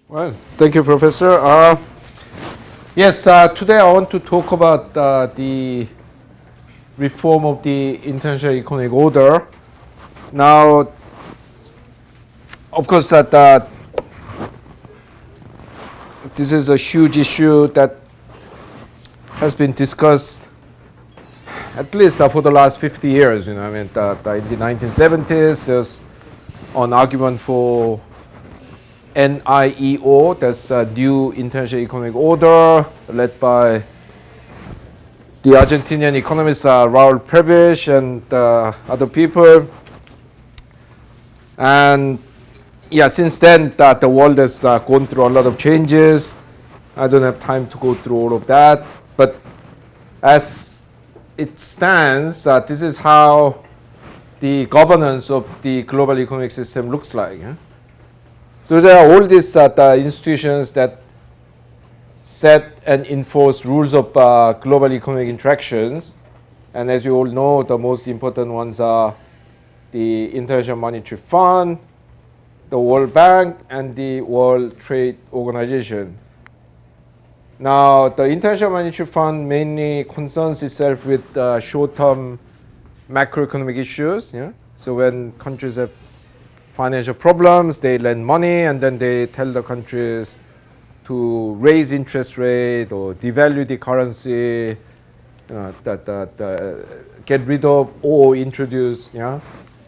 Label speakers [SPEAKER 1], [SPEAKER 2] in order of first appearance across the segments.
[SPEAKER 1] Well, thank you, Professor. Yes, today I want to talk about the reform of the international economic order. Now, of course, this is a huge issue that has been discussed at least for the last 50 years. In the 1970s, there's an argument for NIEO, that's a new international economic order led by the Argentinian economist Raul Prebisch and other people. And yeah, since then the world has gone through a lot of changes. I don't have time to go through all of that, but as it stands, this is how the governance of the global economic system looks like. So there are all these institutions that set and enforce rules of global economic interactions. And as you all know, the most important ones are the International Monetary Fund, the World Bank, and the World Trade Organization. Now, the International Monetary Fund mainly concerns itself with short-term macroeconomic issues. So when countries have financial problems, they lend money, and then they tell the countries to raise interest rate or devalue the currency, get rid of or introduce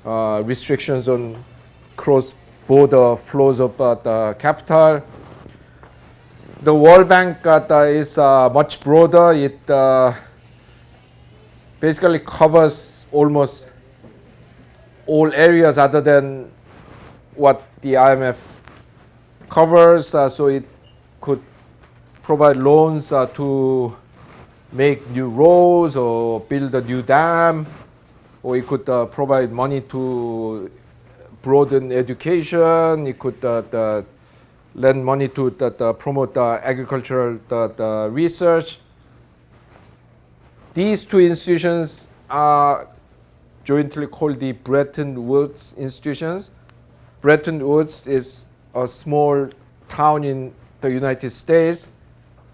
[SPEAKER 1] restrictions on cross-border flows of capital. The World Bank is much broader. It basically covers almost all areas other than what the IMF covers, so it could provide loans to make new roads or build a new dam, or it could provide money to broaden education. It could lend money to promote agricultural research. These two institutions are jointly called the Bretton Woods institutions. Bretton Woods is a small town in the United States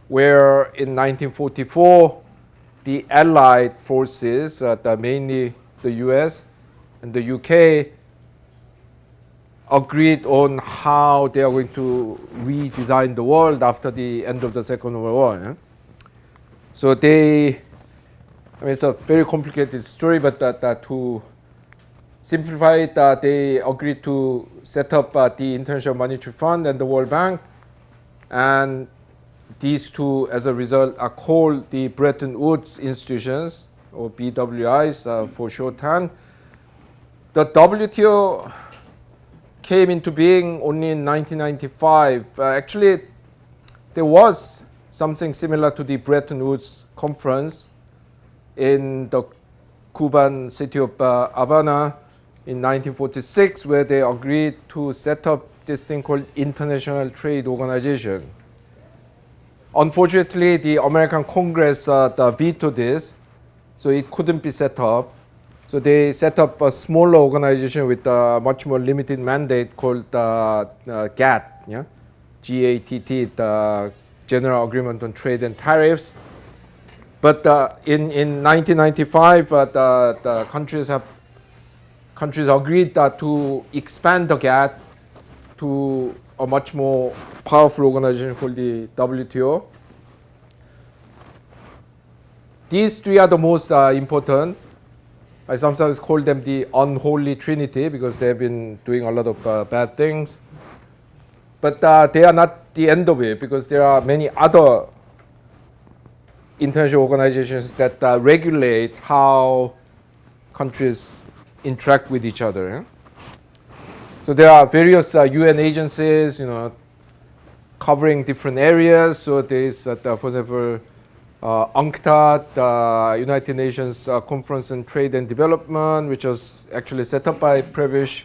[SPEAKER 1] where in 1944 the Allied forces, mainly the US and the UK, agreed on how they are going to redesign the world after the end of the Second World War. So it's a very complicated story, but to simplify it, they agreed to set up the International Monetary Fund and the World Bank. And these two, as a result, are called the Bretton Woods institutions, or BWIs for shorthand. The WTO came into being only in 1995. Actually, there was something similar to the Bretton Woods Conference in the Cuban city of Havana in 1946, where they agreed to set up this thing called International Trade Organization. Unfortunately, the American Congress vetoed this, so it couldn't be set up. So they set up a smaller organization with a much more limited mandate called GATT, G-A-T-T, the General Agreement on Trade and Tariffs. But in 1995, the countries agreed to expand the GATT to a much more powerful organization called the WTO. These three are the most important. I sometimes call them the unholy trinity because they have been doing a lot of bad things. But they are not the end of it, because there are many other international organizations that regulate how countries interact with each other. So there are various UN agencies, covering different areas. So there is, for example, UNCTAD, United Nations Conference on Trade and Development, which was actually set up by Prebisch,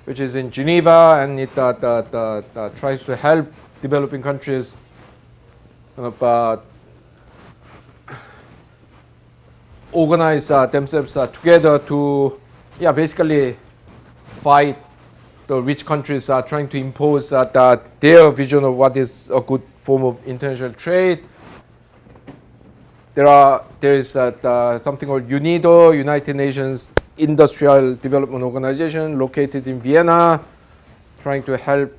[SPEAKER 1] which is in Geneva, and it tries to help developing countries organize themselves together to basically fight the rich countries are trying to impose their vision of what is a good form of international trade. There is something called UNIDO, United Nations Industrial Development Organization, located in Vienna, trying to help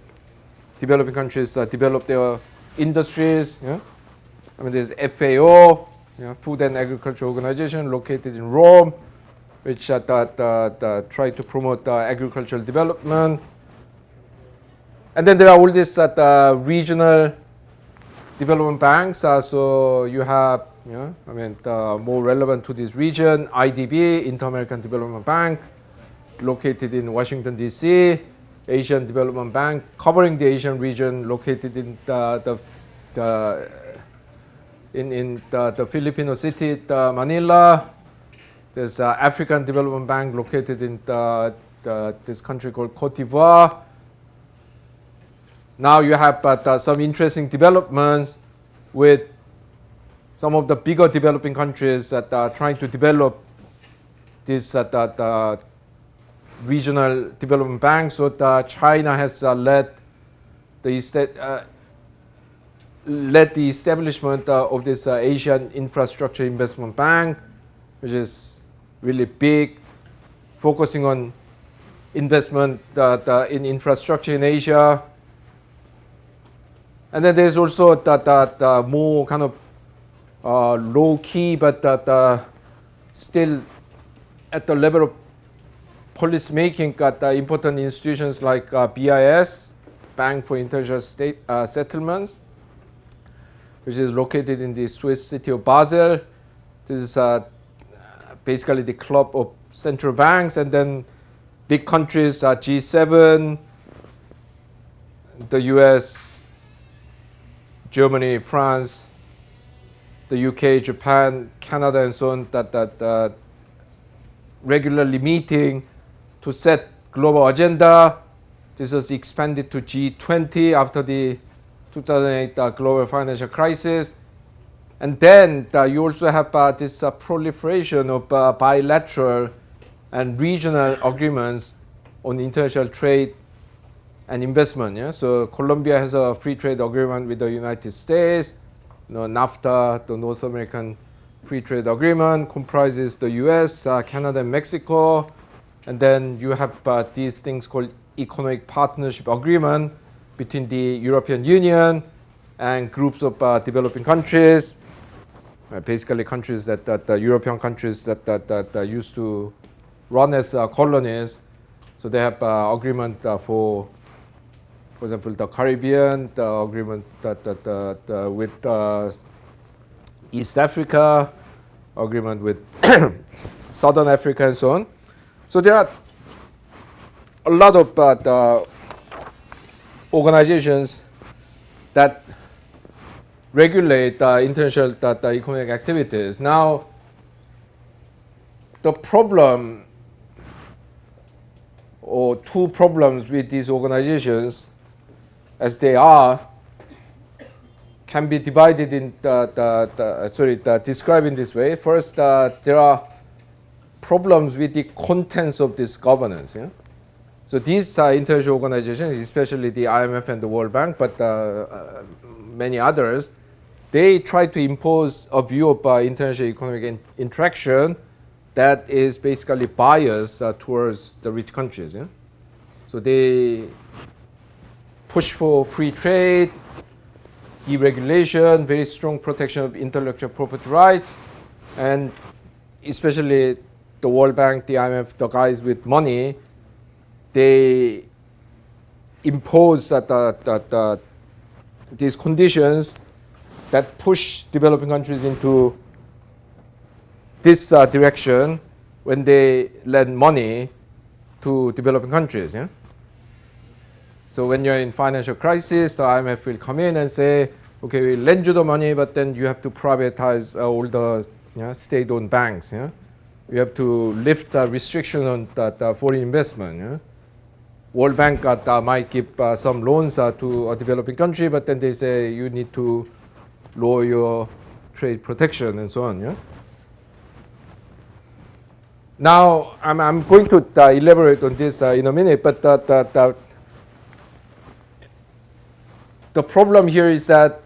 [SPEAKER 1] developing countries develop their industries. Yeah? I mean, there's FAO, Food and Agriculture Organization, located in Rome, which try to promote agricultural development. And then there are all these regional development banks. So you have, more relevant to this region, IDB, Inter-American Development Bank, located in Washington, D.C., Asian Development Bank, covering the Asian region, located in the Filipino city, Manila. There's African Development Bank located in this country called Cote d'Ivoire. Now you have some interesting developments with some of the bigger developing countries that are trying to develop this regional development banks. So China has led the establishment of this Asian Infrastructure Investment Bank, which is really big, focusing on investment in infrastructure in Asia. And then there's also that more kind of low-key, but still at the level of policy making, got important institutions like BIS, Bank for International State Settlements, which is located in the Swiss city of Basel. This is basically the club of central banks, and then big countries, G7, the US, Germany, France, the UK, Japan, Canada, and so on, that regularly meeting to set global agenda. This was expanded to G20 after the 2008 global financial crisis. And then you also have this proliferation of bilateral and regional agreements on international trade and investment. Yeah? So Colombia has a free trade agreement with the United States. NAFTA, the North American Free Trade Agreement, comprises the US, Canada, and Mexico. And then you have these things called Economic Partnership Agreement between the European Union and groups of developing countries, basically countries that European countries that used to run as colonies. So they have agreement for example, the Caribbean, the agreement with East Africa, agreement with Southern Africa, and so on. So there are a lot of organizations that regulate international economic activities. Now, the problem or two problems with these organizations, as they are, can be divided in described in this way. First, there are problems with the contents of this governance. Yeah? So these international organizations, especially the IMF and the World Bank, but many others, they try to impose a view of international economic interaction that is basically biased towards the rich countries. Yeah? So they push for free trade, deregulation, very strong protection of intellectual property rights, and especially the World Bank, the IMF, the guys with money, they impose these conditions that push developing countries into this direction when they lend money to developing countries. Yeah? So when you're in financial crisis, the IMF will come in and say, okay, we lend you the money, but then you have to privatize all the state-owned banks. Yeah? You have to lift the restriction on that foreign investment. Yeah? World Bank might give some loans to a developing country, but then they say you need to lower your trade protection and so on. Yeah? Now, I'm going to elaborate on this in a minute, but the problem here is that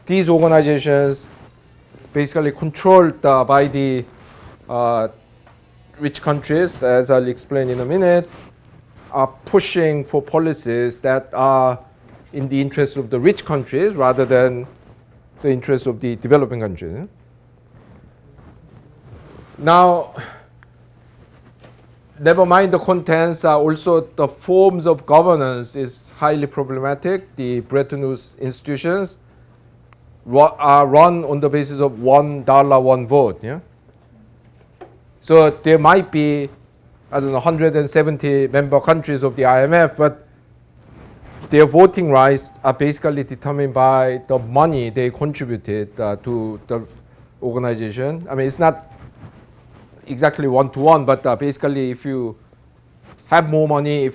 [SPEAKER 1] these organizations, basically controlled by the rich countries, as I'll explain in a minute, are pushing for policies that are in the interest of the rich countries rather than the interest of the developing countries. Now, never mind the contents, also the forms of governance is highly problematic. The Bretton Woods institutions are run on the basis of $1, one vote. Yeah? So there might be, I don't know, 170 member countries of the IMF, but their voting rights are basically determined by the money they contributed to the organization. I mean, it's not exactly one-to-one, but basically if you have more money,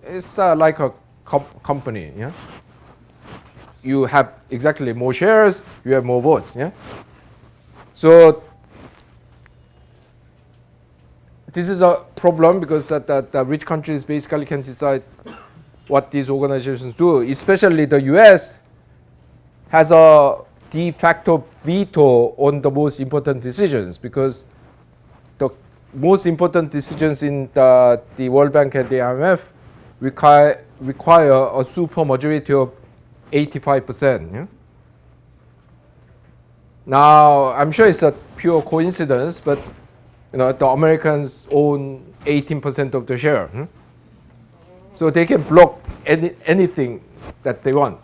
[SPEAKER 1] it's like a company. Yeah? You have exactly more shares, you have more votes. Yeah? So this is a problem because the rich countries basically can decide what these organizations do. Especially the US has a de facto veto on the most important decisions, because the most important decisions in the World Bank and the IMF require a super majority of 85%. Yeah? Now, I'm sure it's a pure coincidence, but the Americans own 18% of the share. So they can block anything that they want.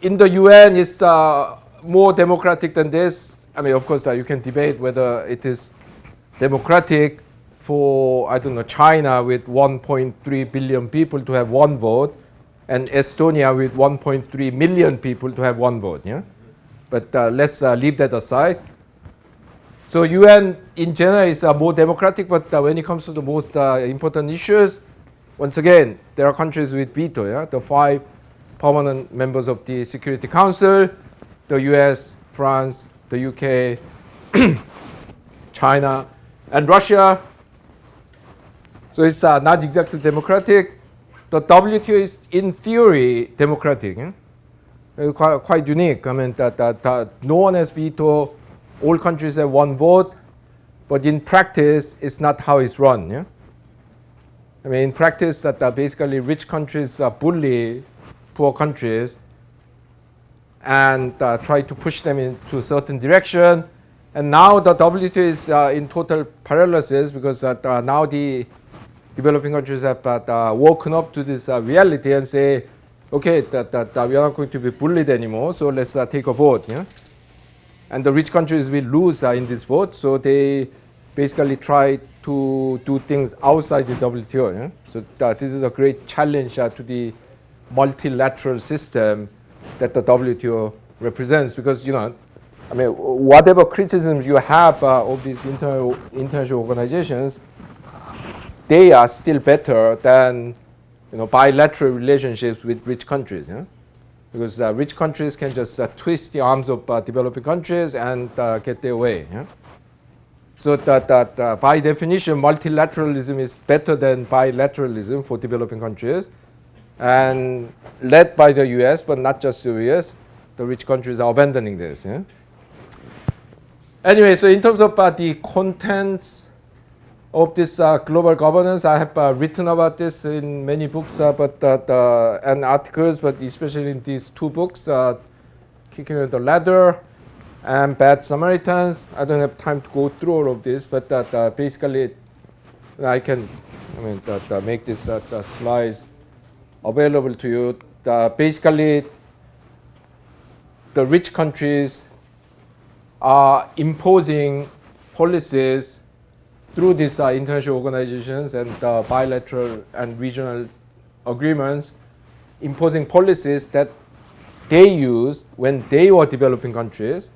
[SPEAKER 1] In the UN, it's more democratic than this. I mean, of course, you can debate whether it is democratic for, I don't know, China with 1.3 billion people to have one vote, and Estonia with 1.3 million people to have one vote. Yeah? But let's leave that aside. So UN in general is more democratic, but when it comes to the most important issues, once again, there are countries with veto. Yeah? The 5 permanent members of the Security Council, the US, France, the UK, China, and Russia. So it's not exactly democratic. The WTO is, in theory, democratic. Yeah? Quite unique. I mean, that no one has veto. All countries have one vote, but in practice, it's not how it's run. Yeah? I mean, in practice, that basically rich countries bully poor countries and try to push them into a certain direction. And now the WTO is in total paralysis, because now the developing countries have woken up to this reality and say, okay, that we are not going to be bullied anymore, so let's take a vote. Yeah? And the rich countries will lose in this vote, so they basically try to do things outside the WTO. Yeah? So this is a great challenge to the multilateral system that the WTO represents, because I mean, whatever criticisms you have of these international organizations, they are still better than bilateral relationships with rich countries. Yeah? Because rich countries can just twist the arms of developing countries and get their way. Yeah? So that by definition, multilateralism is better than bilateralism for developing countries, and led by the US, but not just the US. The rich countries are abandoning this. Yeah? Anyway, so in terms of the contents of this global governance, I have written about this in many books and articles, but especially in these 2 books, Kicking the Ladder and Bad Samaritans. I don't have time to go through all of this, but basically I can make this slides available to you. Basically, the rich countries are imposing policies through these international organizations and bilateral and regional agreements, imposing policies that they used when they were developing countries.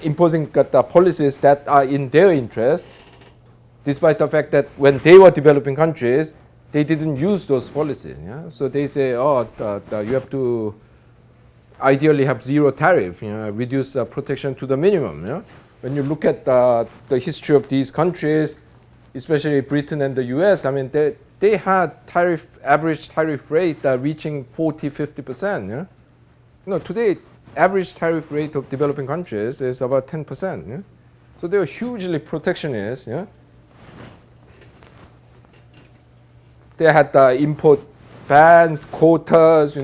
[SPEAKER 1] Imposing the policies that are in their interest, despite the fact that when they were developing countries, they didn't use those policies. Yeah? So they say, oh, you have to, ideally have zero tariff, reduce protection to the minimum. When you look at the history of these countries, especially Britain and the US, I mean, they had average tariff rate reaching 40, 50%. Today, average tariff rate of developing countries is about 10%. So they are hugely protectionist. They had import bans, quotas,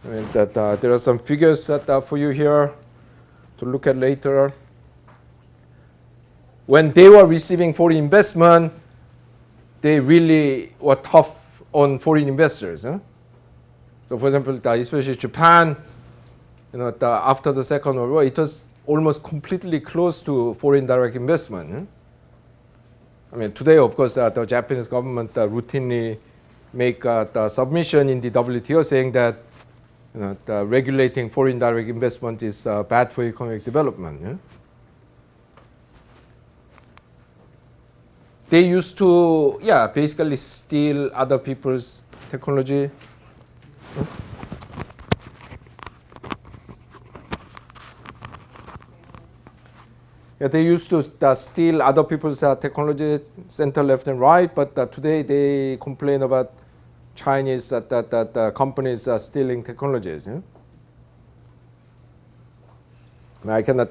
[SPEAKER 1] I mean, there are some figures for you here to look at later. When they were receiving foreign investment, they really were tough on foreign investors. So, for example, especially Japan, after the Second World War, it was almost completely closed to foreign direct investment. I mean, today, of course, the Japanese government routinely make the submission in the WTO saying that regulating foreign direct investment is bad for economic development. They used to, basically steal other people's technology. They used to steal other people's technology, center, left, and right, but today they complain about Chinese companies are stealing technologies. I cannot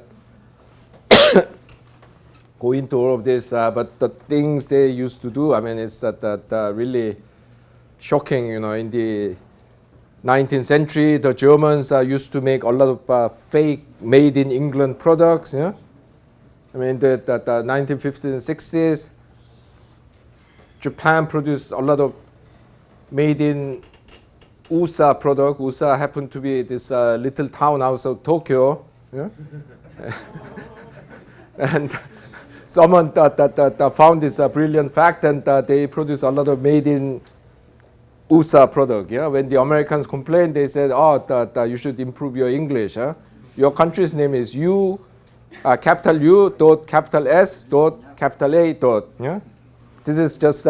[SPEAKER 1] go into all of this, but the things they used to do, I mean, it's really shocking. In the 19th century, the Germans used to make a lot of fake made in England products. I mean, the 1950s and 60s, Japan produced a lot of made in USA product. USA happened to be this little town outside Tokyo. And someone found this brilliant fact, and they produced a lot of made in USA product. When the Americans complained, they said, you should improve your English. Your country's name is capital U dot capital S dot capital A dot. This is just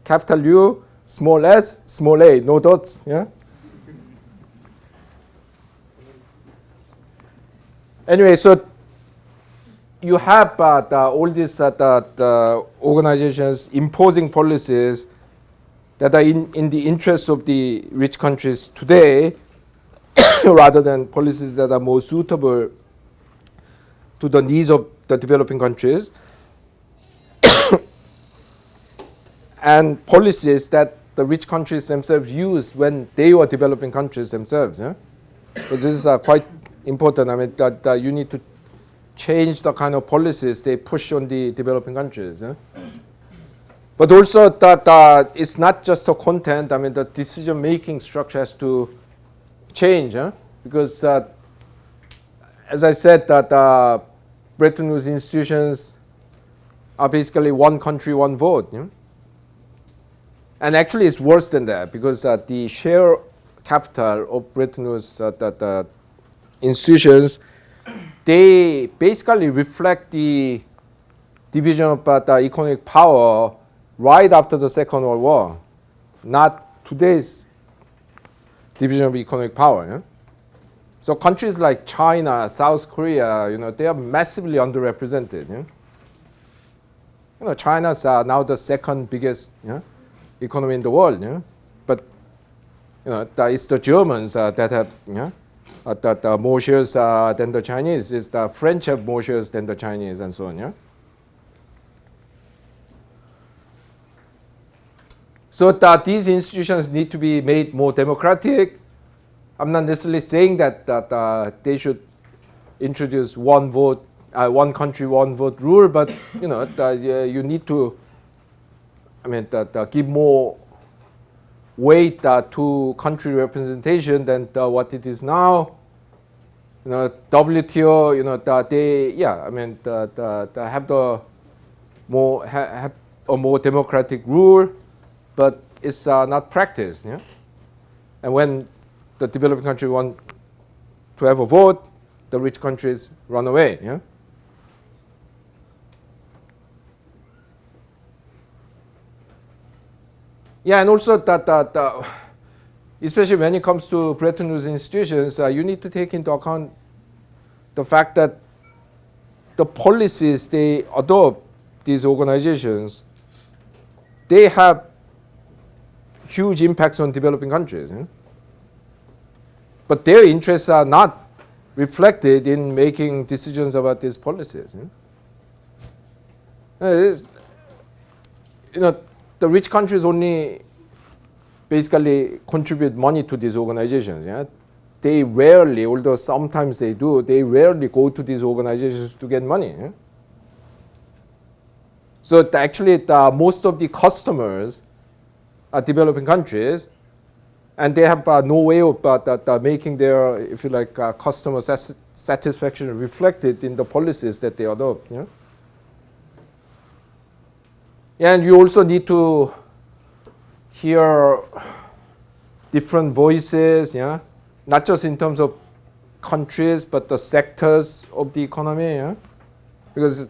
[SPEAKER 1] capital U, small s, small a, no dots. Anyway, so you have all these organizations imposing policies that are in the interest of the rich countries today rather than policies that are more suitable to the needs of the developing countries and policies that the rich countries themselves used when they were developing countries themselves. So this is quite important. I mean, that you need to change the kind of policies they push on the developing countries. But also that it's not just the content. I mean, the decision-making structure has to change, because as I said, that Bretton Woods institutions are basically one country, one vote. And actually, it's worse than that, because the share capital of Bretton Woods institutions, they basically reflect the division of economic power right after the Second World War, not today's division of economic power. So countries like China, South Korea, they are massively underrepresented. China's now the second biggest economy in the world. But it's the Germans that have more shares than the Chinese. It's the French have more shares than the Chinese, and so on. So these institutions need to be made more democratic. I'm not necessarily saying that they should introduce one vote, one country, one vote rule, but you need to, give more weight to country representation than what it is now. WTO, they have have a more democratic rule, but it's not practiced. And when the developing country want to have a vote, the rich countries run away. And also that especially when it comes to Bretton Woods institutions, you need to take into account the fact that the policies they adopt, these organizations, they have huge impacts on developing countries. But their interests are not reflected in making decisions about these policies. The rich countries only basically contribute money to these organizations. They rarely, although sometimes they do, they rarely go to these organizations to get money. So actually, most of the customers are developing countries, and they have no way of making their, if you like, customer satisfaction reflected in the policies that they adopt. And you also need to hear different voices, not just in terms of countries, but the sectors of the economy, because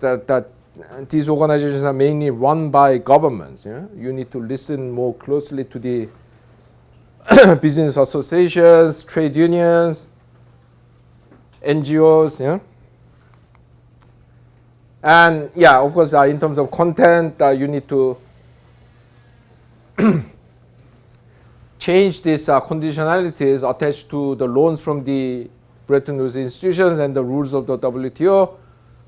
[SPEAKER 1] these organizations are mainly run by governments. You need to listen more closely to the business associations, trade unions, NGOs. And of course, in terms of content, you need to change these conditionalities attached to the loans from the Bretton Woods institutions and the rules of the WTO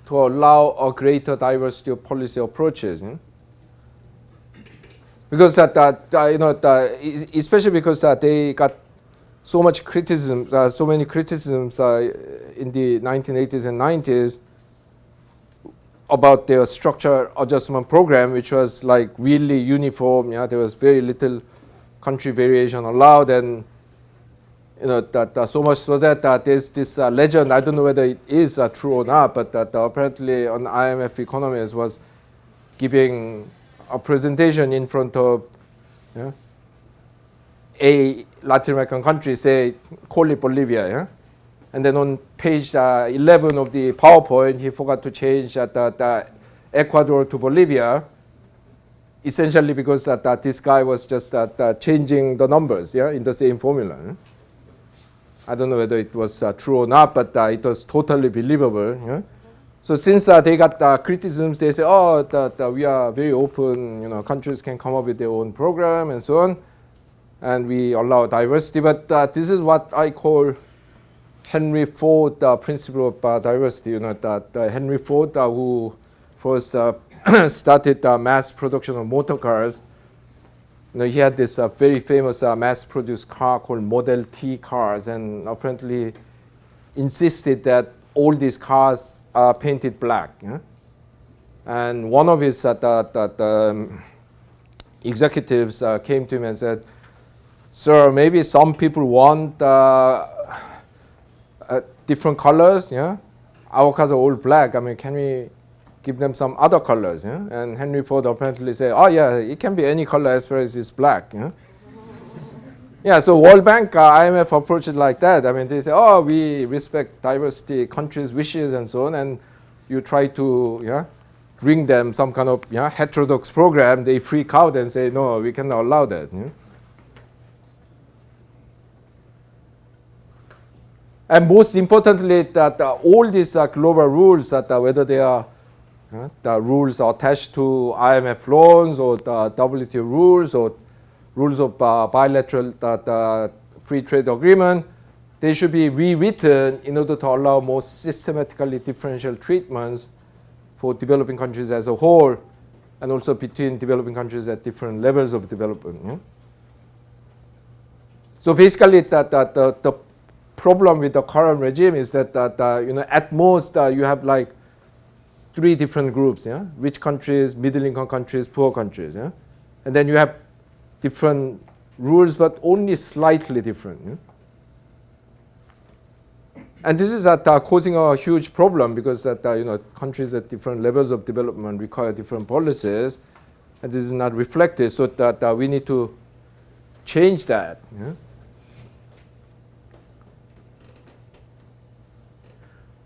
[SPEAKER 1] to allow a greater diversity of policy approaches. Because especially because they got so much criticism, so many criticisms in the 1980s and 90s about their structure adjustment program, which was like really uniform. There was very little country variation allowed, and so much so that there's this legend. I don't know whether it is true or not, but that apparently an IMF economist was giving a presentation in front of a Latin American country, say, call it Bolivia, and then on page 11 of the PowerPoint, he forgot to change the Ecuador to Bolivia, essentially because this guy was just changing the numbers in the same formula. I don't know whether it was true or not, but it was totally believable. So since they got criticisms, they say, we are very open, countries can come up with their own program and so on, and we allow diversity. But this is what I call Henry Ford principle of diversity. Henry Ford, who first started mass production of motor cars, he had this very famous mass-produced car called Model T cars, and apparently insisted that all these cars are painted black. And one of his executives came to him and said, "Sir, maybe some people want different colors. Our cars are all black. I mean, can we give them some other colors?" And Henry Ford apparently said, it can be any color as far as it's black. So World Bank, IMF approach it like that. I mean, they say, we respect diversity, countries' wishes and so on, and you try to bring them some kind of heterodox program, they freak out and say, no, we cannot allow that. And most importantly, that all these global rules, that whether they are the rules attached to IMF loans or the WTO rules or rules of bilateral free trade agreement, they should be rewritten in order to allow more systematically differential treatments for developing countries as a whole, and also between developing countries at different levels of development. So basically, the problem with the current regime is that at most you have like 3 different groups: rich countries, middle-income countries, poor countries, and then you have different rules, but only slightly different. And this is causing a huge problem, because countries at different levels of development require different policies, and this is not reflected. So that we need to change that.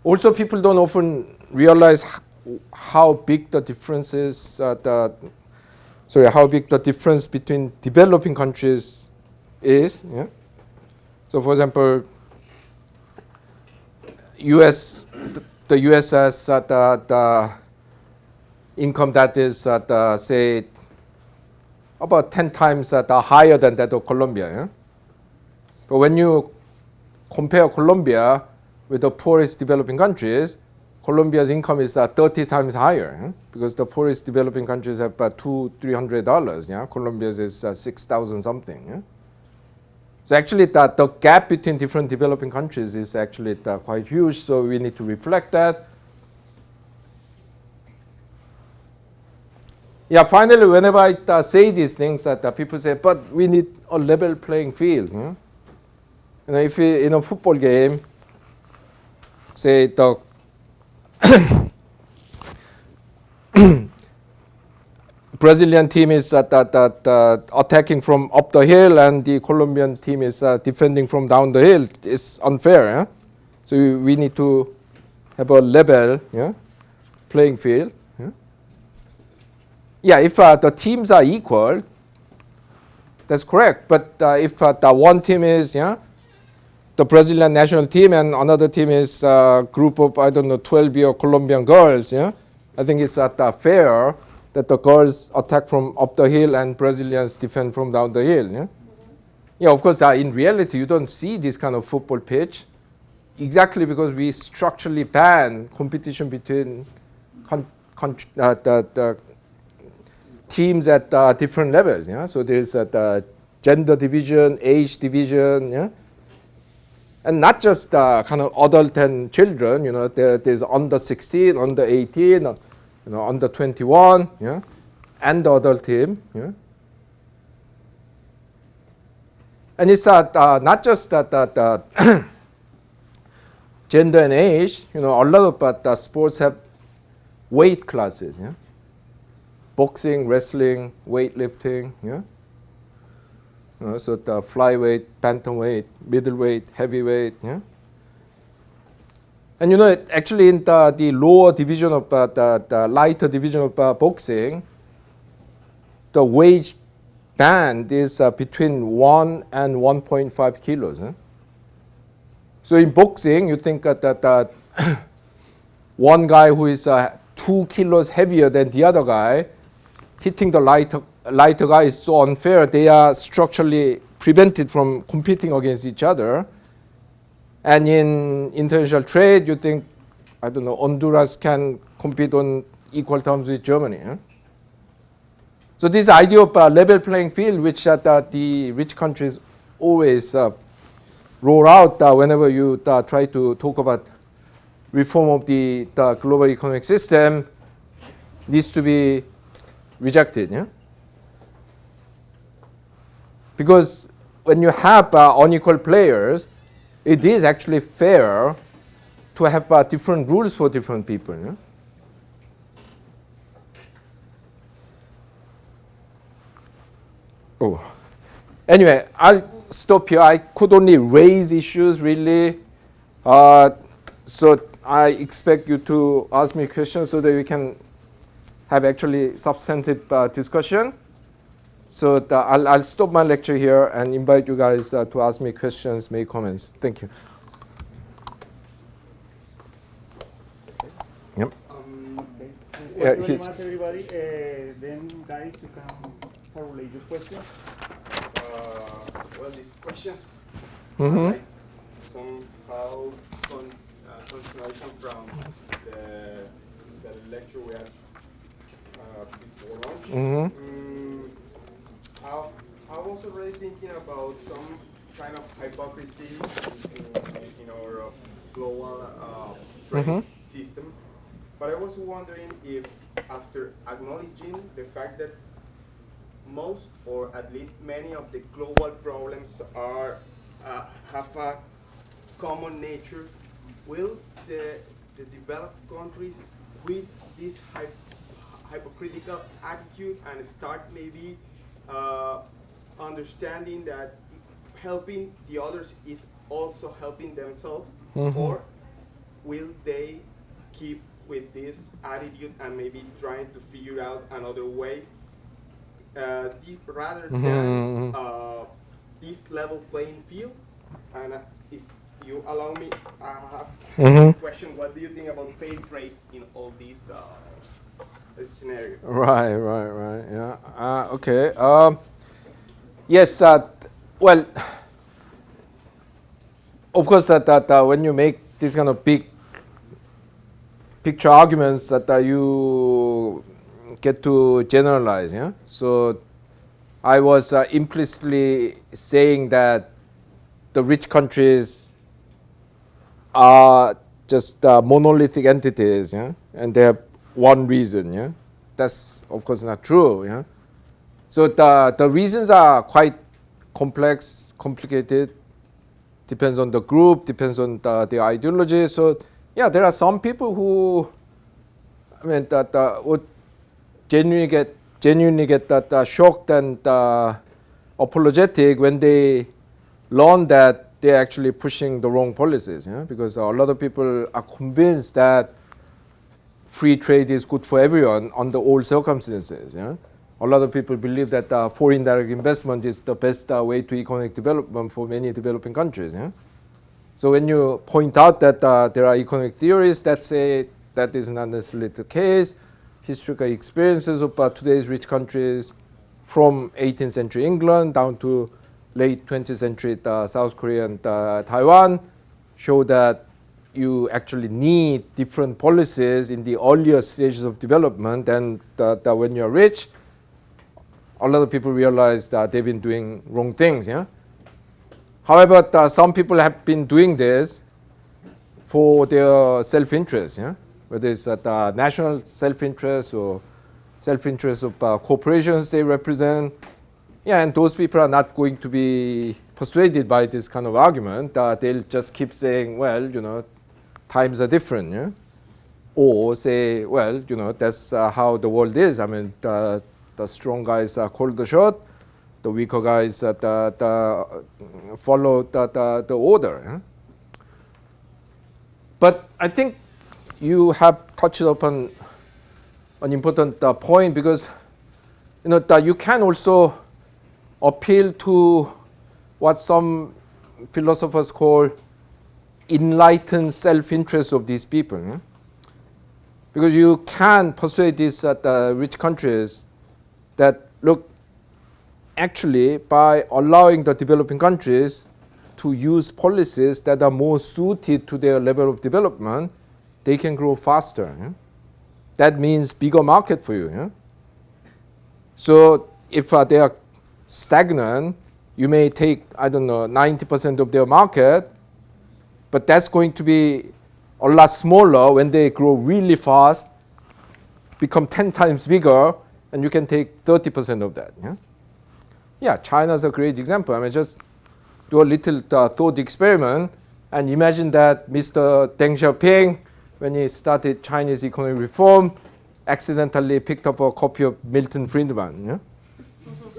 [SPEAKER 1] Also, people don't often realize how big the difference is. How big the difference between developing countries is. So, for example, U.S. the U.S. has the income that is say about 10 times higher than that of Colombia. Yeah? But when you compare Colombia with the poorest developing countries, Colombia's income is 30 times higher, yeah? Because the poorest developing countries have $200-300. Yeah? Colombia's is 6,000 something. Yeah? So actually, the gap between different developing countries is actually quite huge. So we need to reflect that. Yeah. Finally, whenever I say these things, people say, "But we need a level playing field." Yeah? You know, if we, in a football game, say the Brazilian team is attacking from up the hill and the Colombian team is defending from down the hill, it's unfair. Yeah? So we need to have a level, yeah, playing field. Yeah, yeah, if the teams are equal, that's correct. But if the one team is, yeah, the Brazilian national team and another team is a group of, I don't know, 12-year Colombian girls, yeah, I think it's fair that the girls attack from up the hill and Brazilians defend from down the hill. Yeah, yeah, of course, in reality, you don't see this kind of football pitch exactly because we structurally ban competition between the teams at different levels. Yeah, so there's the gender division, age division, yeah, and not just kind of adult and children. You know, there's under 16, under 18. You know, under 21, yeah, and the adult team, yeah. And it's not just that gender and age. You know, a lot of sports have weight classes, yeah. Boxing, wrestling, weightlifting, yeah. You know, so the flyweight, bantamweight, middleweight, heavyweight, yeah. And you know, actually in the lower division of the lighter division of boxing, the weight band is between 1 and 1.5 kilos. Huh? So in boxing, you think that one guy who is 2 kilos heavier than the other guy, hitting the lighter guy is so unfair. They are structurally prevented from competing against each other. And in international trade, you think, I don't know, Honduras can compete on equal terms with Germany. Huh? So this idea of level playing field, which the rich countries always roll out whenever you try to talk about reform of the global economic system, needs to be rejected. Yeah? Because when you have unequal players, it is actually fair to have different rules for different people. Yeah? Oh. Anyway, I'll stop here. I could only raise issues really. So I expect you to ask me questions so that we can have actually substantive discussion. So I'll stop my lecture here and invite you guys to ask me questions, make comments. Thank you. Yep.
[SPEAKER 2] Okay. Thank
[SPEAKER 1] Yeah,
[SPEAKER 2] you very much, everybody. Then, guys, you can formulate your questions.
[SPEAKER 3] Well, these questions
[SPEAKER 1] Mm-hmm.
[SPEAKER 3] like somehow continuation from the lecture we had before lunch.
[SPEAKER 1] Mm-hmm.
[SPEAKER 3] I was already thinking about some kind of hypocrisy in our global trade system, but I was wondering if, after acknowledging the fact that most, or at least many, of the global problems are have a common nature, will the developed countries quit this hypocritical attitude and start maybe understanding that helping the others is also helping themselves, or will they keep with this attitude and maybe trying to figure out another way rather than this level playing field, And if you allow me, I have
[SPEAKER 1] Mhm.
[SPEAKER 3] a question. What do you think about fair trade in all these scenarios?
[SPEAKER 1] Right. Yeah. Okay. Yes. Well, of course, that when you make this kind of big picture arguments, that you get to generalize. Yeah. So I was implicitly saying that the rich countries are just monolithic entities, yeah, and they have one reason. Yeah, that's of course not true. Yeah. So the reasons are quite complex, complicated. Depends on the group, depends on the ideology. So yeah, there are some people who, I mean, that would genuinely get that shocked and apologetic when they learn that they're actually pushing the wrong policies. Yeah? Because a lot of people are convinced that free trade is good for everyone under all circumstances. Yeah? A lot of people believe that foreign direct investment is the best way to economic development for many developing countries. Yeah? So when you point out that there are economic theories that say that is not necessarily the case, historical experiences of today's rich countries from 18th century England down to late 20th century South Korea and Taiwan show that you actually need different policies in the earlier stages of development, and that when you're rich, a lot of people realize that they've been doing wrong things. Yeah. However, some people have been doing this for their self-interest, yeah? Whether it's national self-interest or self-interest of corporations they represent. Yeah, and those people are not going to be persuaded by this kind of argument. They'll just keep saying, well, times are different, yeah? Or say, well, that's how the world is. I mean, the strong guys call the shot, the weaker guys follow the order. Yeah? But I think you have touched upon an important point, because you can also appeal to what some philosophers call enlightened self-interest of these people. Yeah? Because you can persuade these rich countries that, look, actually by allowing the developing countries to use policies that are more suited to their level of development, they can grow faster. Yeah? That means bigger market for you. Yeah? So if they are stagnant, you may take, 90% of their market, but that's going to be a lot smaller when they grow really fast, become 10 times bigger, and you can take 30% of that. Yeah? Yeah, China's a great example. I mean, just do a little thought experiment and imagine that Mr. Deng Xiaoping, when he started Chinese economic reform, accidentally picked up a copy of Milton Friedman, yeah?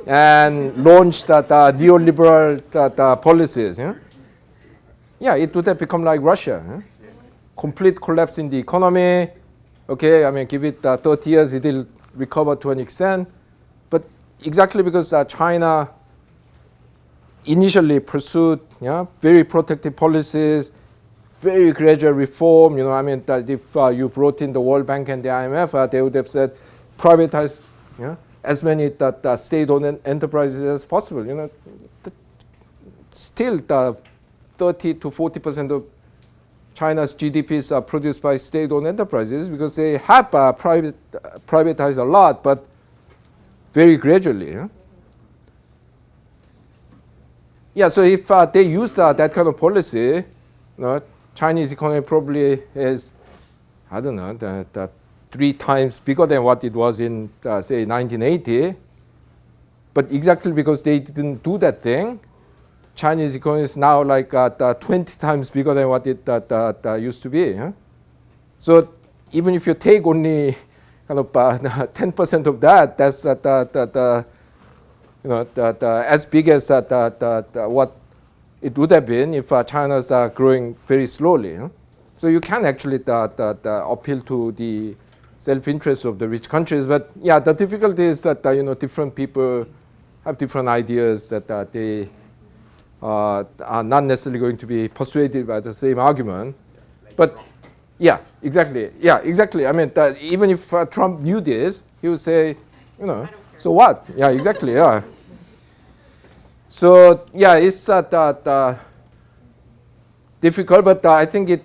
[SPEAKER 1] And launched neoliberal policies. Yeah? Yeah, it would have become like Russia. Yeah? Complete collapse in the economy. Okay, I mean, give it 30 years, it will recover to an extent. But exactly because China initially pursued very protective policies, very gradual reform. That if you brought in the World Bank and the IMF, they would have said privatize as many state-owned enterprises as possible. Still, 30 to 40% of China's GDPs are produced by state-owned enterprises because they have privatized a lot, but very gradually. Yeah, so if they use that kind of policy, Chinese economy probably is, that 3 times bigger than what it was in, say, 1980. But exactly because they didn't do that thing, Chinese economy is now like 20 times bigger than what it used to be. Yeah? So even if you take only kind of 10% of that, that's as big as what it would have been if China's growing very slowly. Yeah? So you can actually appeal to the self-interest of the rich countries. But yeah, the difficulty is that different people have different ideas that they are not necessarily going to be persuaded by the same argument. But yeah, exactly. Yeah, exactly. I mean, even if Trump knew this, he would say, you know, so what? Yeah, exactly. Yeah. So yeah, it's difficult, but I think it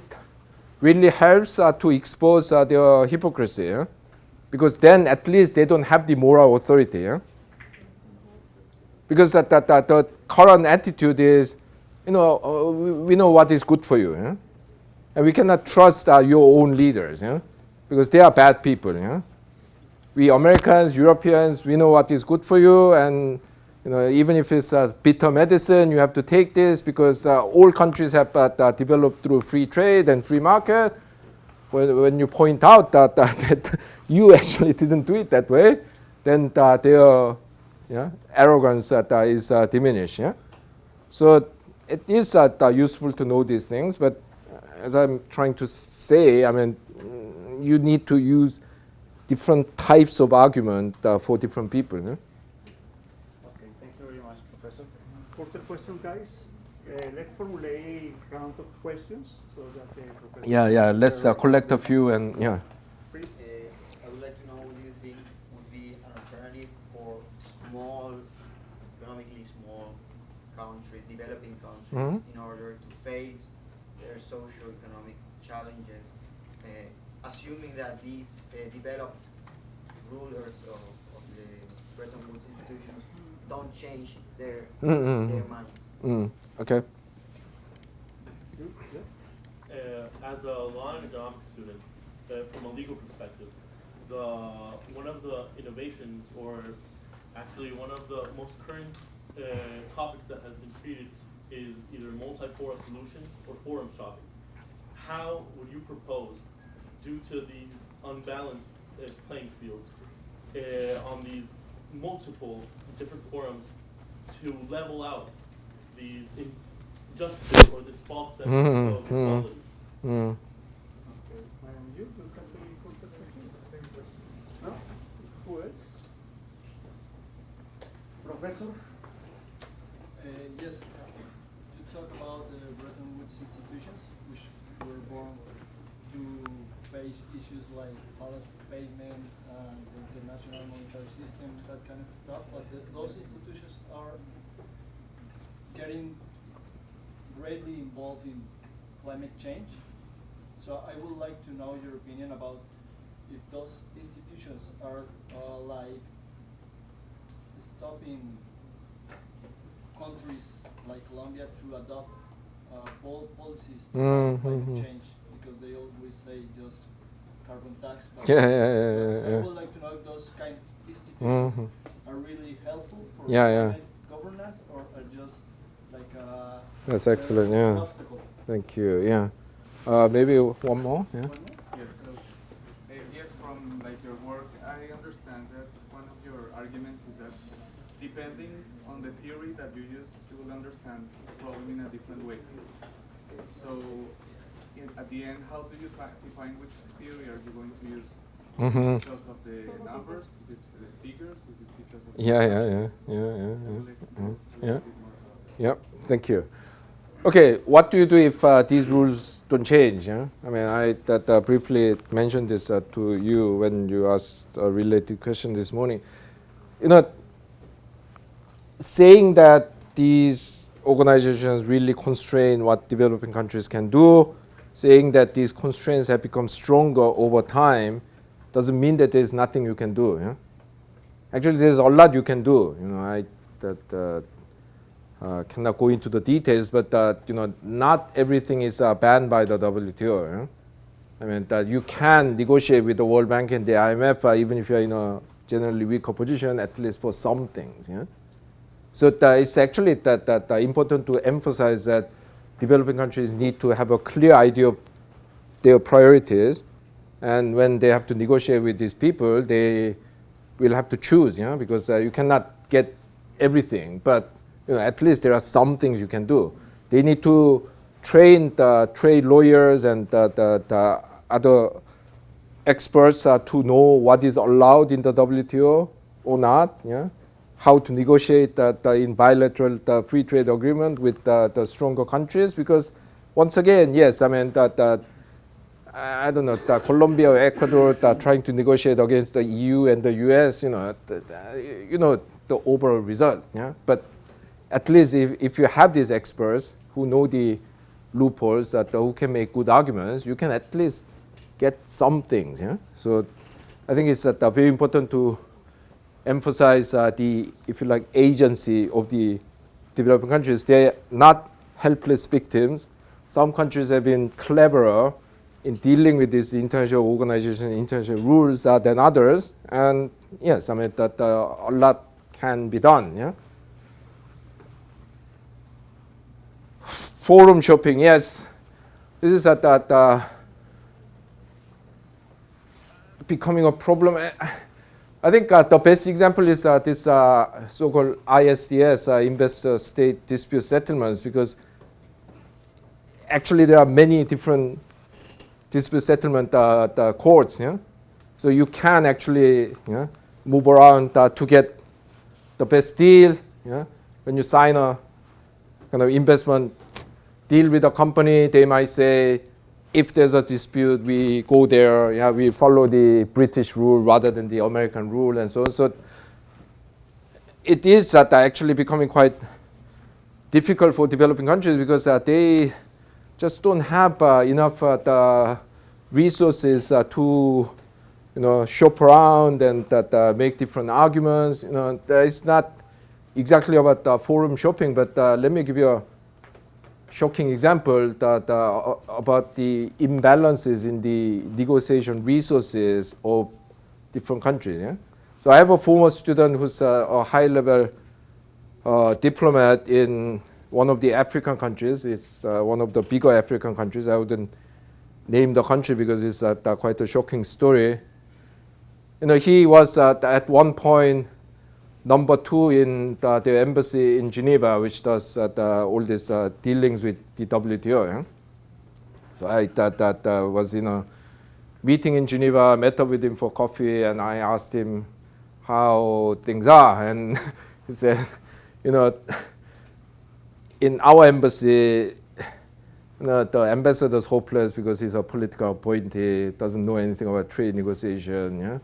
[SPEAKER 1] really helps to expose their hypocrisy, because then at least they don't have the moral authority. Because the current attitude is, you know, we know what is good for you, and we cannot trust your own leaders, because they are bad people. We Americans, Europeans, we know what is good for you, and you know, even if it's bitter medicine, you have to take this because all countries have developed through free trade and free market. When you point out that you actually didn't do it that way, then their arrogance is diminished. So it is useful to know these things, but as I'm trying to say, I mean, you need to use different types of argument for different people.
[SPEAKER 2] Okay, thank you very much, Professor. Further question, guys? Let's formulate a round of questions so that the professor...
[SPEAKER 1] Yeah, let's collect a few and, yeah.
[SPEAKER 2] Please.
[SPEAKER 4] I would like to know what do you think would be an alternative for small, economically small countries, developing countries, in order to face their socio-economic challenges, assuming that these developed rulers of the Bretton Woods institutions don't change their minds.
[SPEAKER 1] Okay.
[SPEAKER 5] As a law and economics student, from a legal perspective, one of the innovations, or actually one of the most current topics that has been treated, is either multi-fora solutions or forum shopping. How would you propose, due to these unbalanced playing fields on these multiple different forums, to level out these injustices or this false sense of equality?
[SPEAKER 2] Okay, and you can be put the same question. No? Who else? Professor?
[SPEAKER 6] Yes, you talk about the Bretton Woods institutions, which were born to face issues like balance of payments and the international monetary system, that kind of stuff, but those institutions are getting greatly involved in climate change. So I would like to know your opinion about if those institutions are like stopping countries like Colombia to adopt bold policies to fight climate change, because they always say just carbon tax. So I would like to know if those kind of institutions are really helpful for climate governance, or are just like
[SPEAKER 1] that's excellent. Yeah.
[SPEAKER 6] obstacle.
[SPEAKER 1] Thank you. Yeah. Maybe one more. Yeah.
[SPEAKER 7] Yes, yes. From like your work, I understand that one of your arguments is that depending on the theory that you use, you will understand the problem in a different way. So, at the end, how do you define which theory are you going to use? Because of the numbers? Is it the figures? Is it because of
[SPEAKER 1] Yeah. Thank you. Okay, what do you do if these rules don't change? I mean, I briefly mentioned this to you when you asked a related question this morning. You know, saying that these organizations really constrain what developing countries can do, saying that these constraints have become stronger over time, doesn't mean that there's nothing you can do. Actually, there's a lot you can do. You know, I cannot go into the details, but you know, not everything is banned by the WTO. I mean, that you can negotiate with the World Bank and the IMF, even if you're in a generally weaker position, at least for some things. So it's actually important to emphasize that developing countries need to have a clear idea of their priorities, and when they have to negotiate with these people, they will have to choose, because you cannot get everything, but at least there are some things you can do. They need to train the trade lawyers and the other experts to know what is allowed in the WTO or not. how to negotiate in bilateral free trade agreement with the stronger countries, because once again, yes, I mean I don't know, Colombia or Ecuador trying to negotiate against the EU and the US, you know the overall result. Yeah, but at least if you have these experts who know the loopholes, who can make good arguments, you can at least get some things. Yeah, so I think it's very important to emphasize the, if you like, agency of the developing countries. They're not helpless victims. Some countries have been cleverer in dealing with these international organizations, international rules than others. And yes, I mean that a lot can be done. Yeah. Forum shopping, yes, this is becoming a problem. I think the best example is this so-called ISDS, investor state dispute settlements, because actually there are many different dispute settlement courts. Yeah? So you can actually move around to get the best deal. Yeah? When you sign a kind of investment deal with a company, they might say, if there's a dispute, we go there. Yeah, we follow the British rule rather than the American rule, and so on. So it is actually becoming quite difficult for developing countries, because they just don't have enough the resources to shop around and make different arguments. It's not exactly about forum shopping, but let me give you a shocking example about the imbalances in the negotiation resources of different countries. Yeah? So I have a former student who's a high-level diplomat in one of the African countries. It's one of the bigger African countries. I wouldn't name the country because it's quite a shocking story. He was at one point number 2 in the embassy in Geneva, which does all these dealings with the WTO. Yeah? So I was in a meeting in Geneva, met up with him for coffee, and I asked him how things are. And he said, in our embassy, the ambassador's hopeless because he's a political appointee, doesn't know anything about trade negotiation. Yeah?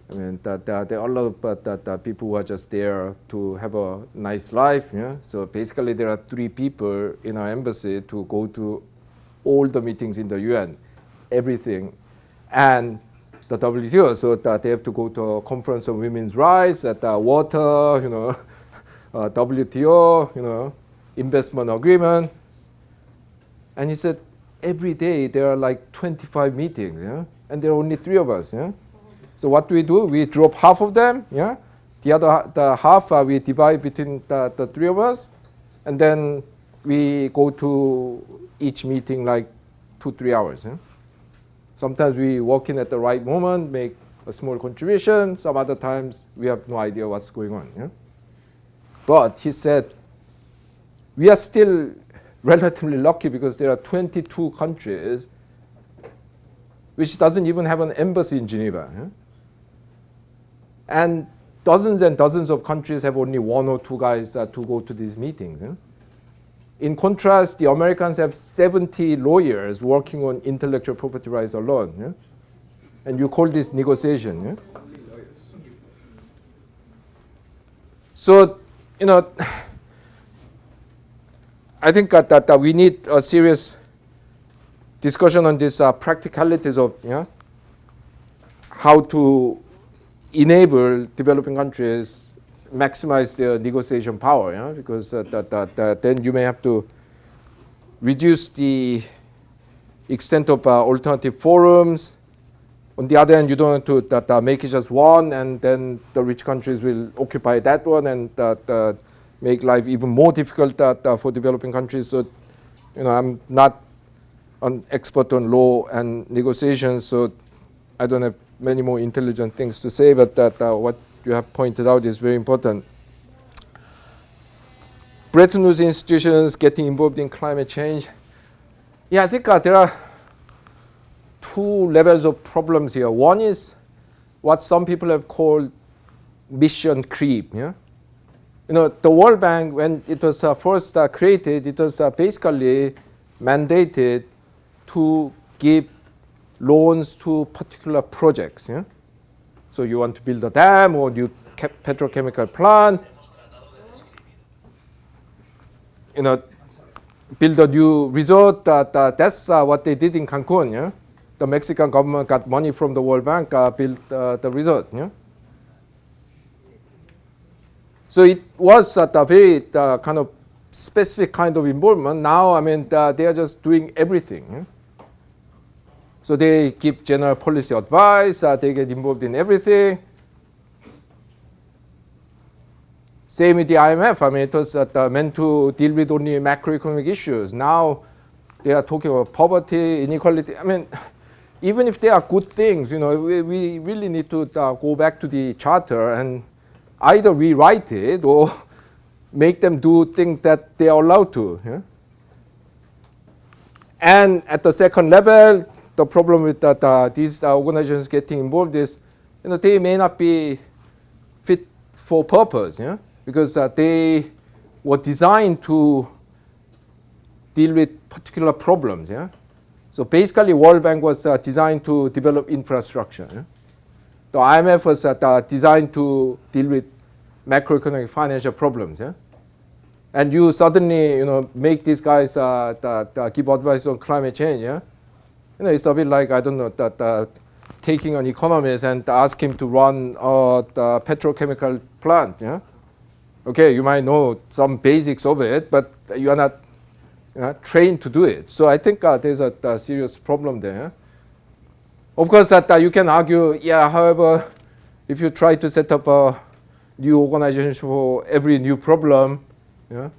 [SPEAKER 1] I mean, there are a lot of people who are just there to have a nice life. Yeah? So basically, there are 3 people in our embassy to go to all the meetings in the UN, everything, and the WTO. So they have to go to a conference on women's rights, at water, WTO, investment agreement. And he said, every day there are like 25 meetings, yeah? And there are only 3 of us. Yeah? So what do? We drop half of them, yeah? The half we divide between the 3 of us, and then we go to each meeting like 2-3 hours. Yeah? Sometimes we walk in at the right moment, make a small contribution. Some other times we have no idea what's going on. Yeah? But he said, we are still relatively lucky because there are 22 countries which doesn't even have an embassy in Geneva. Yeah? And dozens of countries have only 1 or 2 guys to go to these meetings. Yeah? In contrast, the Americans have 70 lawyers working on intellectual property rights alone. Yeah? And you call this negotiation. Yeah? So, I think that we need a serious discussion on these practicalities of how to enable developing countries maximize their negotiation power, because then you may have to reduce the extent of alternative forums. On the other hand, you don't want to make it just one, and then the rich countries will occupy that one, and make life even more difficult for developing countries. So, I'm not an expert on law and negotiations, so I don't have many more intelligent things to say, but what you have pointed out is very important. Bretton Woods institutions getting involved in climate change. Yeah, I think there are 2 levels of problems here. One is what some people have called mission creep. Yeah? You know, the World Bank, when it was first created, it was basically mandated to give loans to particular projects. Yeah? So you want to build a dam or new petrochemical plant, you know, build a new resort. That's what they did in Cancun. Yeah? The Mexican government got money from the World Bank, built the resort. Yeah? So it was a very kind of specific kind of involvement. Now, I mean, they are just doing everything. Yeah? So they give general policy advice. They get involved in everything. Same with the IMF. I mean, it was meant to deal with only macroeconomic issues. Now they are talking about poverty, inequality. I mean, even if they are good things, you know, we really need to go back to the charter and either rewrite it or make them do things that they are allowed to. Yeah? And at the second level, the problem with these organizations getting involved is, you know, they may not be fit for purpose. Yeah? Because they were designed to deal with particular problems. Yeah? So basically, World Bank was designed to develop infrastructure. Yeah? The IMF was designed to deal with macroeconomic financial problems. Yeah? And you suddenly, you know, make these guys give advice on climate change. Yeah? You know, it's a bit like, I don't know, taking an economist and ask him to run the petrochemical plant. Yeah? Okay, you might know some basics of it, but you are not trained to do it. So I think there's a serious problem there. Of course, that you can argue, yeah, however, if you try to set up a new organization for every new problem, yeah,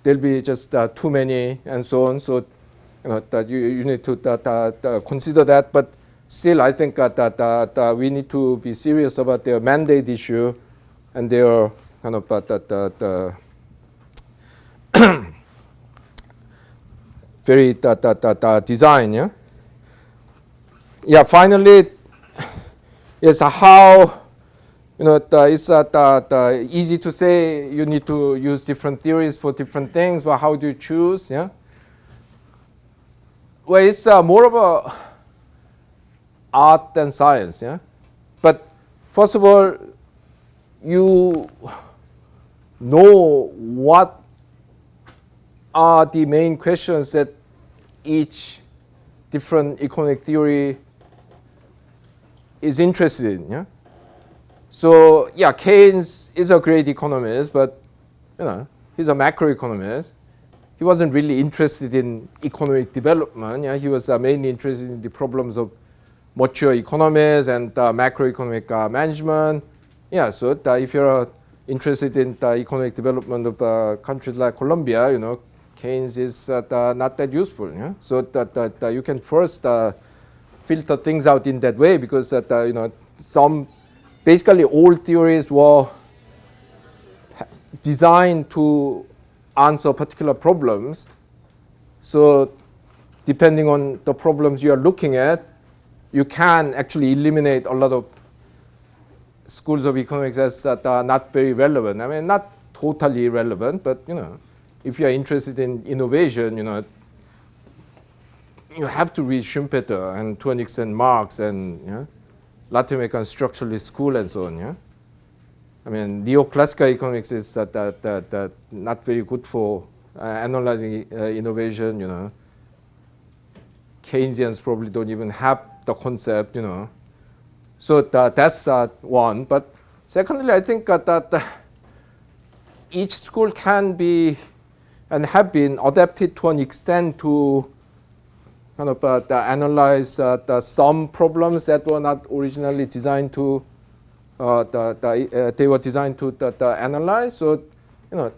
[SPEAKER 1] there'll be just too many and so on. So you know, that you need to consider that. But still, I think that we need to be serious about their mandate issue and their kind of very design. Yeah. Yeah. Finally, yes. How, you know, it's easy to say you need to use different theories for different things, but how do you choose? Yeah. Well, it's more of a art than science. Yeah. But first of all, you know what are the main questions that each different economic theory is interested in. Yeah? So yeah, Keynes is a great economist, but you know, he's a macroeconomist. He wasn't really interested in economic development. Yeah? He was mainly interested in the problems of mature economies and macroeconomic management. Yeah, so if you're interested in the economic development of countries like Colombia, you know, Keynes is not that useful. Yeah? So that you can first filter things out in that way, because you know, basically all theories were designed to answer particular problems. So depending on the problems you are looking at, you can actually eliminate a lot of schools of economics as not very relevant. I mean, not totally irrelevant, but you know, if you are interested in innovation, you know, you have to read Schumpeter and to an extent Marx and Latin American structuralist school and so on. Yeah? I mean, neoclassical economics is not very good for analyzing innovation. You know, Keynesians probably don't even have the concept. You know. So that's one. But secondly, I think that each school can be and have been adapted to an extent to kind of analyze some problems that were not originally designed to. They were designed to analyze. So you know,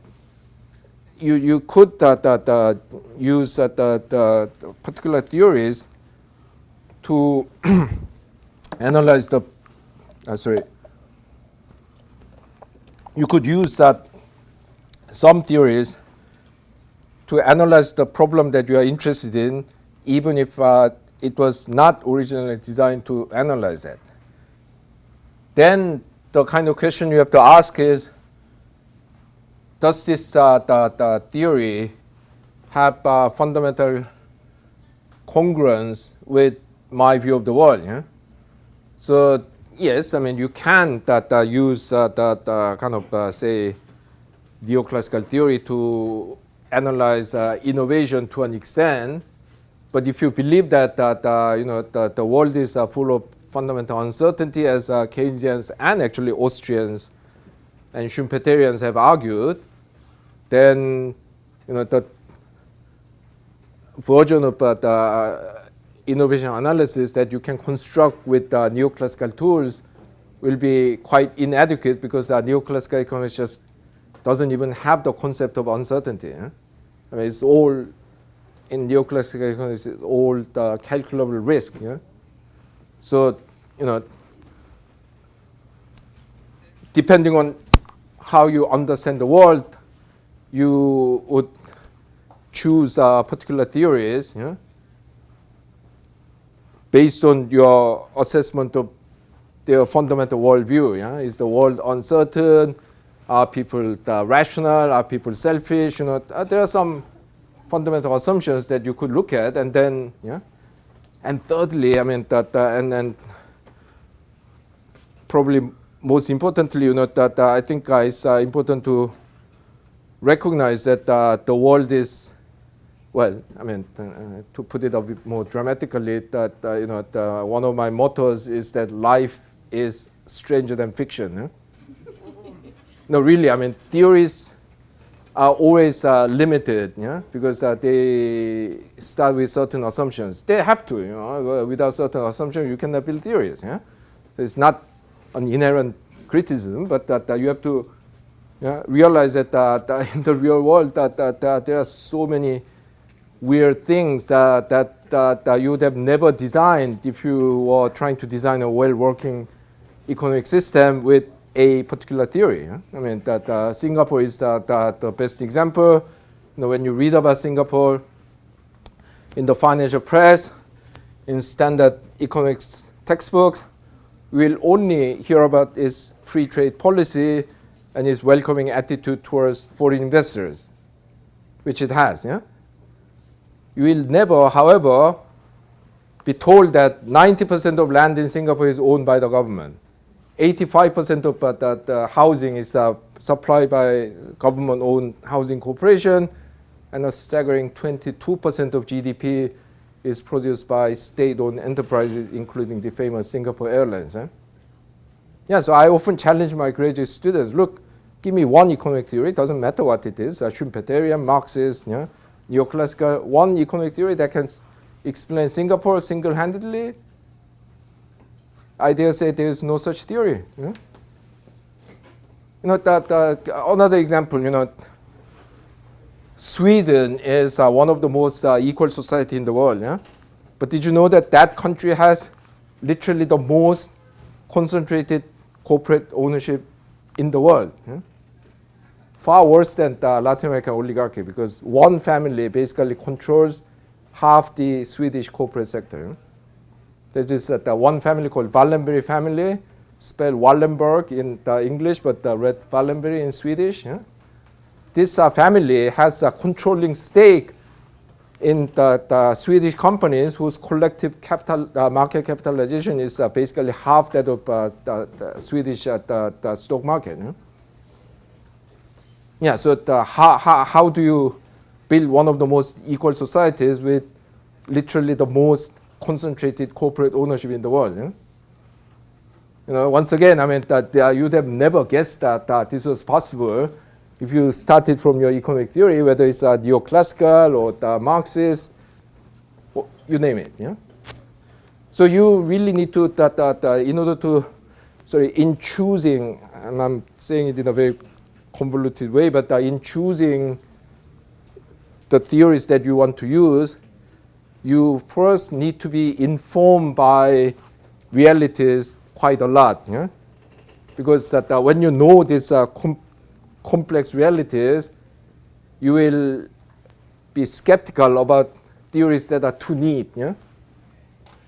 [SPEAKER 1] you could use the particular theories to analyze the, you could use some theories to analyze the problem that you are interested in, even if it was not originally designed to analyze that. Then the kind of question you have to ask is, does this the theory have fundamental congruence with my view of the world? Yeah? So yes, I mean you can use the kind of say neoclassical theory to analyze innovation to an extent, but if you believe that the world is full of fundamental uncertainty, as Keynesians and actually Austrians and Schumpeterians have argued, then the version of the innovation analysis that you can construct with neoclassical tools will be quite inadequate, because the neoclassical economics just doesn't even have the concept of uncertainty. I mean, it's all in neoclassical economics, it's all the calculable risk. Yeah? So, depending on how you understand the world, you would choose particular theories, based on your assessment of their fundamental worldview. Yeah? Is the world uncertain? Are people rational? Are people selfish? There are some fundamental assumptions that you could look at, and then, and thirdly, I mean and probably most importantly, that I think it's important to recognize that the world is, well, I mean, to put it a bit more dramatically, that one of my mottos is that life is stranger than fiction. No, really, I mean, theories are always limited, because they start with certain assumptions. They have to, without certain assumptions, you cannot build theories. It's not an inherent criticism, but that you have to realize that in the real world that there are so many weird things that you would have never designed if you were trying to design a well-working economic system with a particular theory. I mean, that Singapore is the best example. When you read about Singapore in the financial press, in standard economics textbooks, we'll only hear about its free trade policy and its welcoming attitude towards foreign investors, which it has. You will never, however, be told that 90% of land in Singapore is owned by the government. 85% of the housing is supplied by government-owned housing corporation, and a staggering 22% of GDP is produced by state-owned enterprises, including the famous Singapore Airlines. Yeah, so I often challenge my graduate students, look, give me one economic theory, doesn't matter what it is, Schumpeterian, Marxist, neoclassical, one economic theory that can explain Singapore single-handedly. I dare say there is no such theory. Another example, Sweden is one of the most equal society in the world. But did you know that that country has literally the most concentrated corporate ownership in the world? Far worse than the Latin American oligarchy, because one family basically controls half the Swedish corporate sector. There's this one family called Wallenberg family, spelled Wallenberg in the English, but read Wallenberg in Swedish. This family has a controlling stake in the Swedish companies whose collective capital market capitalization is basically half that of the Swedish the stock market. Yeah, so how do you build one of the most equal societies with literally the most concentrated corporate ownership in the world? Once again, I mean that you'd have never guessed that this was possible if you started from your economic theory, whether it's neoclassical or the Marxist, you name it. So you really need to in order to in choosing, and I'm saying it in a very convoluted way, but in choosing the theories that you want to use, you first need to be informed by realities quite a lot. Because when you know these complex realities, you will be skeptical about theories that are too neat.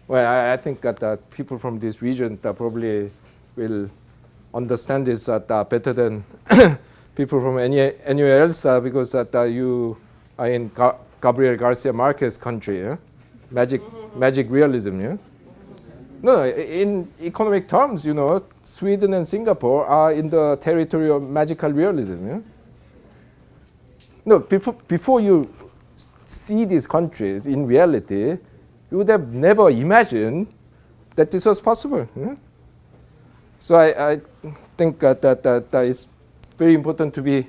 [SPEAKER 1] Well, I think that people from this region probably will understand this better than people from anywhere else because you are in Gabriel Garcia Marquez country, yeah? Magic realism, yeah? No, in economic terms, you know, Sweden and Singapore are in the territory of magical realism, yeah? No, before you see these countries in reality, you would have never imagined that this was possible. Yeah? So I think that it's very important to be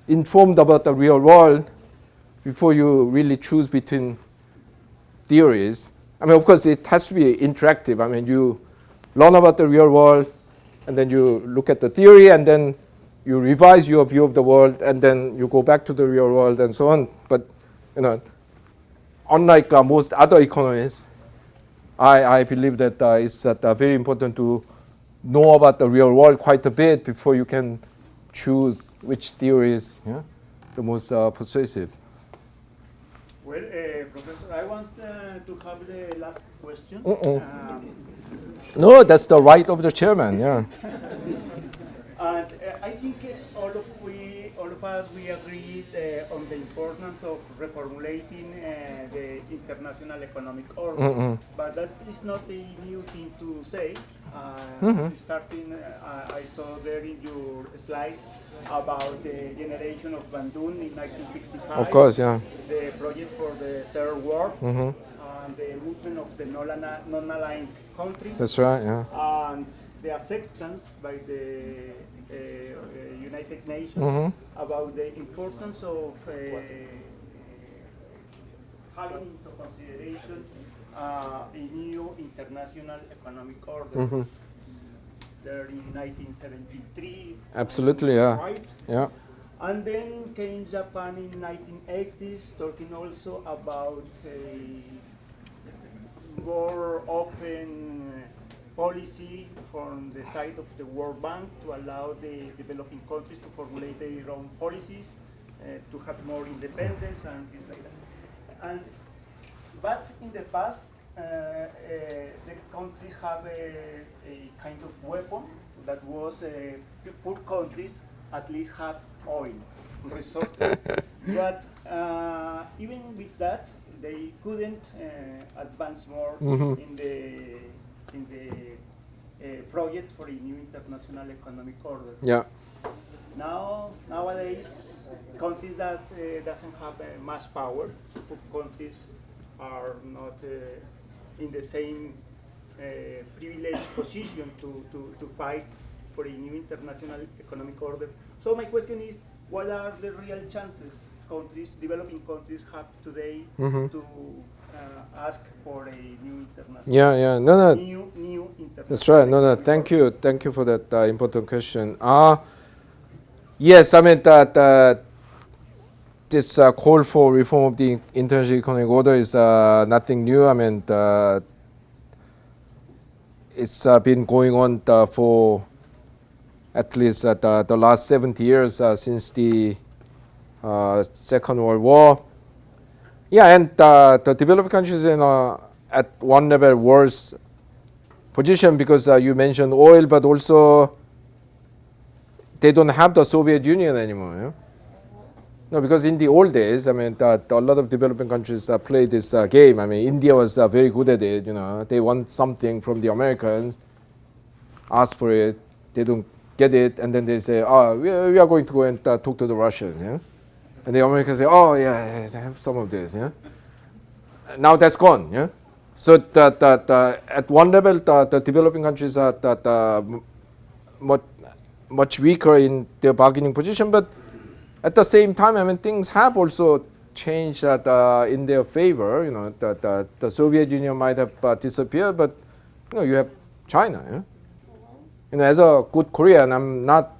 [SPEAKER 1] informed about the real world before you really choose between theories. I mean, of course, it has to be interactive. I mean, you learn about the real world, and then you look at the theory, and then you revise your view of the world, and then you go back to the real world, and so on. But you know, unlike most other economists, I believe that it's very important to know about the real world quite a bit before you can choose which theory is the most persuasive.
[SPEAKER 2] Well, Professor, I want to have the last question.
[SPEAKER 1] No, that's the right of the chairman. Yeah.
[SPEAKER 2] And I think all of us we agreed on the importance of reformulating the international economic order. But that is not a new thing to say. Starting, I saw there in your slides about the generation of Bandung in 1955.
[SPEAKER 1] Of course, yeah.
[SPEAKER 2] The project for the Third World. And the movement of the non-aligned countries.
[SPEAKER 1] That's right, yeah.
[SPEAKER 2] And the acceptance by the United Nations about the importance of having into consideration a new international economic order. There in 1973.
[SPEAKER 1] Absolutely, yeah.
[SPEAKER 2] Right?
[SPEAKER 1] Yeah.
[SPEAKER 2] And then came Japan in 1980s, talking also about a more open policy from the side of the World Bank to allow the developing countries to formulate their own policies, to have more independence and things like that. But in the past, the countries have a kind of weapon that was poor countries at least have oil resources. But even with that, they couldn't advance more in the project for a new international economic order.
[SPEAKER 1] Yeah.
[SPEAKER 2] Nowadays, countries that doesn't have much power, countries are not in the same privileged position to fight for a new international economic order. So my question is, what are the real chances developing countries have today to ask for a new international? New international.
[SPEAKER 1] That's right. Thank you for that important question. Yes, I mean that this call for reform of the international economic order is nothing new. I mean, it's been going on for at least the last 70 years since the Second World War. Yeah, and the developed countries in at one level worse position because you mentioned oil, but also they don't have the Soviet Union anymore. Yeah? No, because in the old days, I mean, a lot of developing countries played this game. I mean, India was very good at it. You know, they want something from the Americans, ask for it, they don't get it, and then they say, "Oh, we are going to go and talk to the Russians." Yeah, and the Americans say, "Oh, yeah, I have some of this." Yeah, now that's gone. Yeah, so at one level, the developing countries are much weaker in their bargaining position, but at the same time, I mean, things have also changed in their favor. You know, the Soviet Union might have disappeared, but you know, you have China. Yeah? You know, as a good Korean, I'm not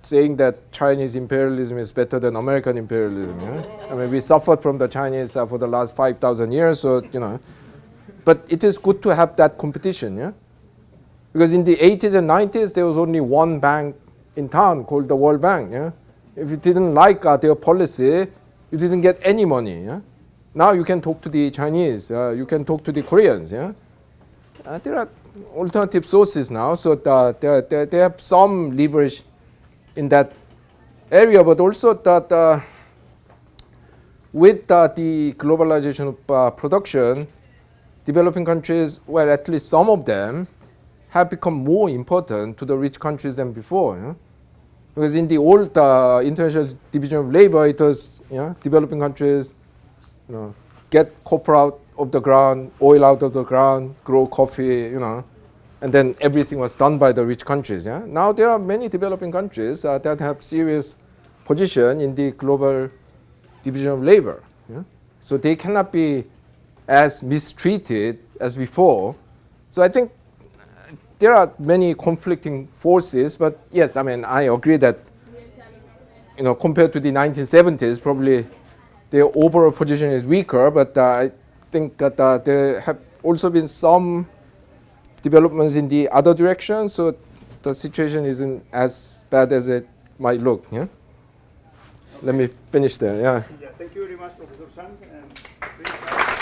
[SPEAKER 1] saying that Chinese imperialism is better than American imperialism. Yeah? I mean, we suffered from the Chinese for the last 5,000 years, so you know, but it is good to have that competition. Yeah. Because in the 80s and 90s, there was only one bank in town called the World Bank. Yeah? If you didn't like their policy, you didn't get any money. Yeah? Now you can talk to the Chinese, you can talk to the Koreans. Yeah? there are alternative sources now, so they have some leverage in that area, but also that with the globalization of production, developing countries, well, at least some of them, have become more important to the rich countries than before. You know? Because in the old international division of labor, it was developing countries, get copper out of the ground, oil out of the ground, grow coffee, and then everything was done by the rich countries. Yeah? Now there are many developing countries that have serious position in the global division of labor. Yeah? So they cannot be as mistreated as before. So I think there are many conflicting forces, but yes, I mean, I agree that, compared to the 1970s, probably their overall position is weaker, but I think that there have also been some developments in the other direction, so the situation isn't as bad as it might look. Yeah? Let me finish there. Yeah.
[SPEAKER 2] Yeah, thank you very much, Professor Chang. And